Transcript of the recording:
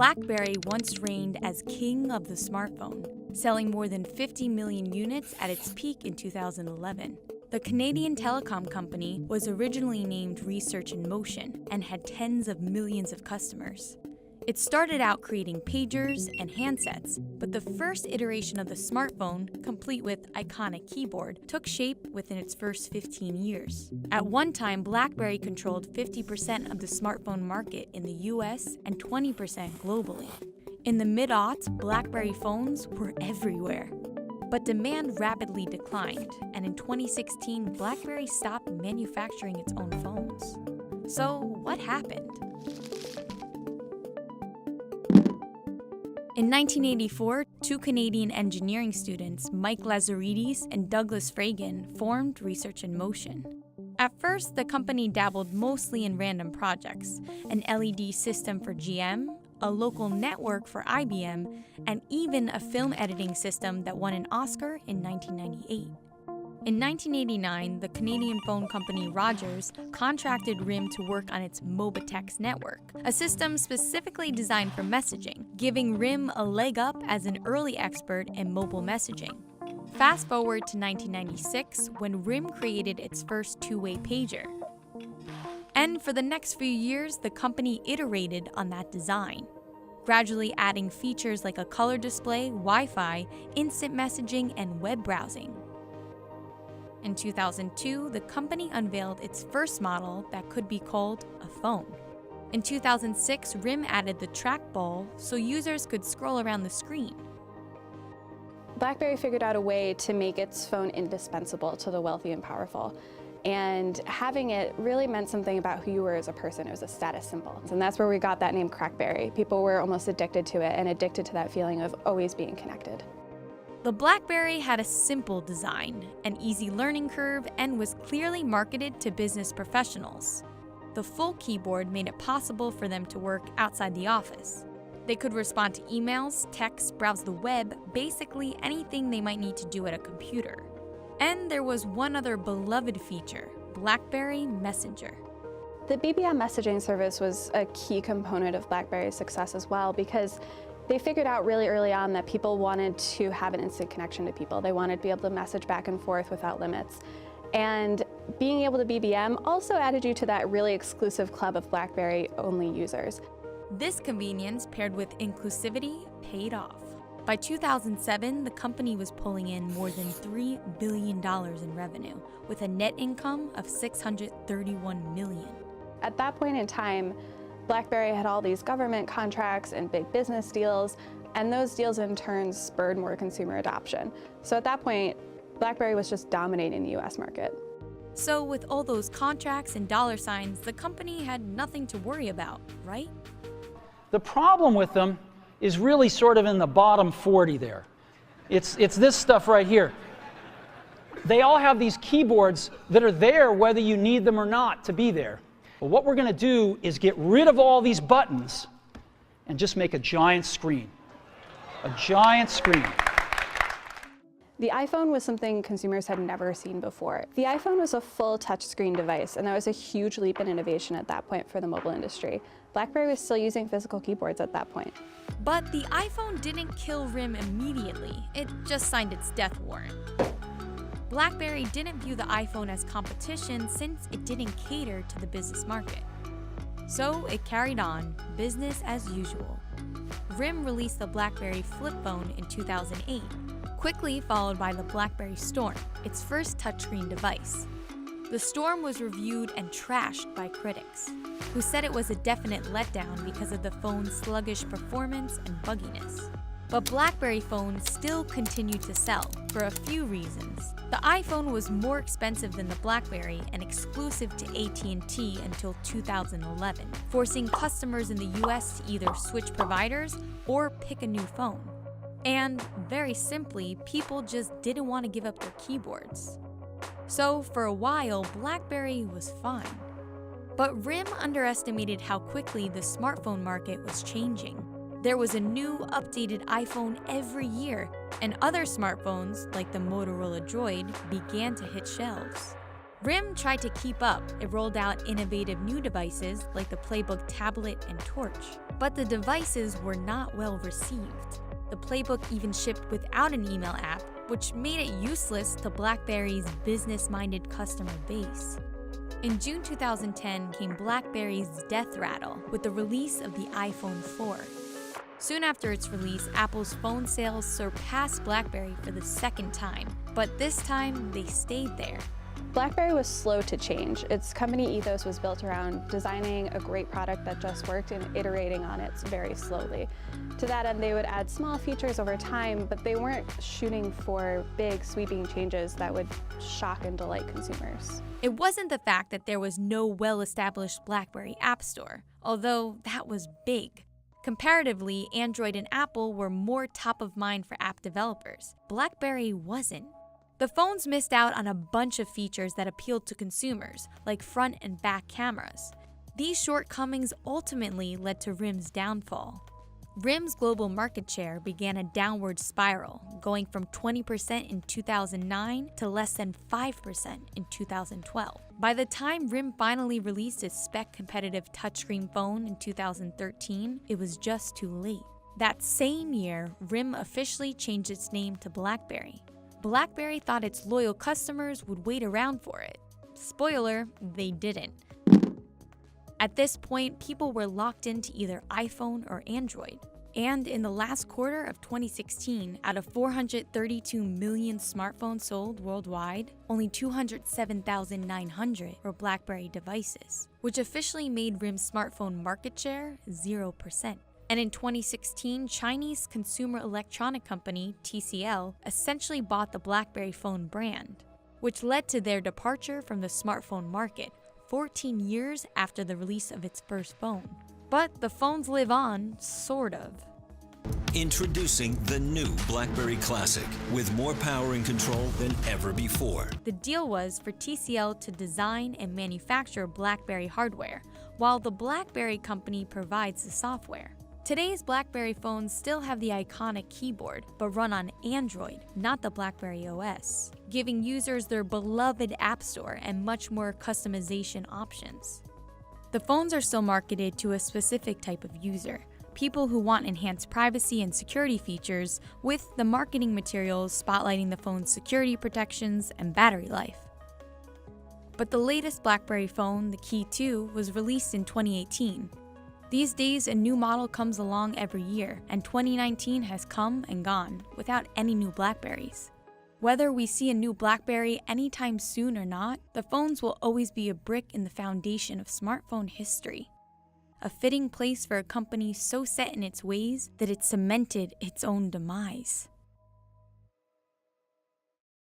BlackBerry once reigned as king of the smartphone, selling more than 50 million units at its peak in 2011. The Canadian telecom company was originally named Research in Motion and had tens of millions of customers. It started out creating pagers and handsets, but the first iteration of the smartphone, complete with iconic keyboard, took shape within its first 15 years. At one time, BlackBerry controlled 50% of the smartphone market in the US and 20% globally. In the mid-aughts, BlackBerry phones were everywhere. But demand rapidly declined, and in 2016, BlackBerry stopped manufacturing its own phones. So, what happened? In 1984, two Canadian engineering students, Mike Lazaridis and Douglas Fragan, formed Research in Motion. At first, the company dabbled mostly in random projects, an LED system for GM, a local network for IBM, and even a film editing system that won an Oscar in 1998. In 1989, the Canadian phone company Rogers contracted RIM to work on its Mobitex network, a system specifically designed for messaging, giving RIM a leg up as an early expert in mobile messaging. Fast forward to 1996, when RIM created its first two-way pager. And for the next few years, the company iterated on that design, gradually adding features like a color display, Wi-Fi, instant messaging, and web browsing. In 2002, the company unveiled its first model that could be called a phone. In 2006, RIM added the trackball so users could scroll around the screen. BlackBerry figured out a way to make its phone indispensable to the wealthy and powerful. And having it really meant something about who you were as a person. It was a status symbol. And that's where we got that name Crackberry. People were almost addicted to it and addicted to that feeling of always being connected. The BlackBerry had a simple design, an easy learning curve, and was clearly marketed to business professionals. The full keyboard made it possible for them to work outside the office. They could respond to emails, texts, browse the web, basically anything they might need to do at a computer. And there was one other beloved feature, BlackBerry Messenger. The BBM messaging service was a key component of BlackBerry's success as well, because they figured out really early on that people wanted to have an instant connection to people. They wanted to be able to message back and forth without limits. And being able to BBM also added you to that really exclusive club of BlackBerry-only users. This convenience, paired with inclusivity, paid off. By 2007, the company was pulling in more than $3 billion in revenue, with a net income of $631 million. At that point in time, BlackBerry had all these government contracts and big business deals, and those deals in turn spurred more consumer adoption. So at that point, BlackBerry was just dominating the US market. So with all those contracts and dollar signs, the company had nothing to worry about, right? The problem with them is really sort of in the bottom 40 there. It's this stuff right here. They all have these keyboards that are there whether you need them or not to be there. But what we're going to do is get rid of all these buttons and just make a giant screen. A giant screen. The iPhone was something consumers had never seen before. The iPhone was a full touchscreen device, and that was a huge leap in innovation at that point for the mobile industry. BlackBerry was still using physical keyboards at that point. But the iPhone didn't kill RIM immediately. It just signed its death warrant. BlackBerry didn't view the iPhone as competition since it didn't cater to the business market. So it carried on, business as usual. RIM released the BlackBerry flip phone in 2008, quickly followed by the BlackBerry Storm, its first touchscreen device. The Storm was reviewed and trashed by critics, who said it was a definite letdown because of the phone's sluggish performance and bugginess. But BlackBerry phones still continued to sell for a few reasons. The iPhone was more expensive than the BlackBerry and exclusive to AT&T until 2011, forcing customers in the US to either switch providers or pick a new phone. And very simply, people just didn't want to give up their keyboards. So for a while, BlackBerry was fine. But RIM underestimated how quickly the smartphone market was changing. There was a new, updated iPhone every year, and other smartphones, like the Motorola Droid, began to hit shelves. RIM tried to keep up. It rolled out innovative new devices like the Playbook tablet and Torch. But the devices were not well received. The playbook even shipped without an email app, which made it useless to BlackBerry's business-minded customer base. In June 2010 came BlackBerry's death rattle with the release of the iPhone 4. Soon after its release, Apple's phone sales surpassed BlackBerry for the second time, but this time they stayed there. BlackBerry was slow to change. Its company ethos was built around designing a great product that just worked and iterating on it very slowly. To that end, they would add small features over time, but they weren't shooting for big, sweeping changes that would shock and delight consumers. It wasn't the fact that there was no well-established BlackBerry App Store, although that was big. Comparatively, Android and Apple were more top of mind for app developers. BlackBerry wasn't. The phones missed out on a bunch of features that appealed to consumers, like front and back cameras. These shortcomings ultimately led to RIM's downfall. RIM's global market share began a downward spiral, going from 20% in 2009 to less than 5% in 2012. By the time RIM finally released its spec-competitive touchscreen phone in 2013, it was just too late. That same year, RIM officially changed its name to BlackBerry. BlackBerry thought its loyal customers would wait around for it. Spoiler, they didn't. At this point, people were locked into either iPhone or Android. And in the last quarter of 2016, out of 432 million smartphones sold worldwide, only 207,900 were BlackBerry devices, which officially made RIM's smartphone market share 0%. And in 2016, Chinese consumer electronic company TCL essentially bought the BlackBerry phone brand, which led to their departure from the smartphone market 14 years after the release of its first phone. But the phones live on, sort of. Introducing the new BlackBerry Classic with more power and control than ever before. The deal was for TCL to design and manufacture BlackBerry hardware, while the BlackBerry company provides the software. Today's BlackBerry phones still have the iconic keyboard, but run on Android, not the BlackBerry OS, giving users their beloved App Store and much more customization options. The phones are still marketed to a specific type of user, people who want enhanced privacy and security features, with the marketing materials spotlighting the phone's security protections and battery life. But the latest BlackBerry phone, the Key 2, was released in 2018. These days, a new model comes along every year, and 2019 has come and gone without any new BlackBerries. Whether we see a new BlackBerry anytime soon or not, the phones will always be a brick in the foundation of smartphone history. A fitting place for a company so set in its ways that it cemented its own demise.